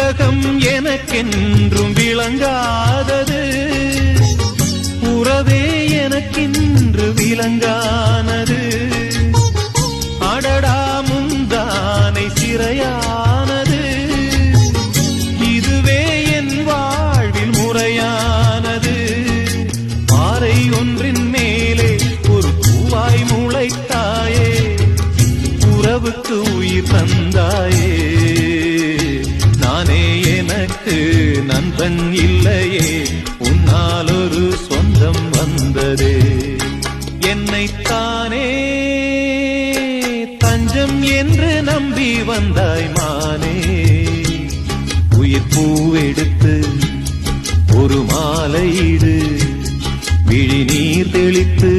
உலகம் எனக்கென்றும் விளங்காதது, உறவே எனக்கென்று விளங்கானது. அடடா முந்தானை சிறையானது, இதுவே என் வாழ்வில் முறையானது. பாறை ஒன்றின் மேலே ஒரு பூவாய் முளைத்தாயே, உறவுக்கு உயிர் தந்தாயே. நானே எனக்கு நண்பன் இல்லையே, உன்னால் ஒரு சொந்தம் வந்ததே. என்னைத்தானே தஞ்சம் என்று நம்பி வந்தாய் மானே. உயிர் பூவெடுத்து ஒரு மாலையிடு, விழி நீர் தெளித்து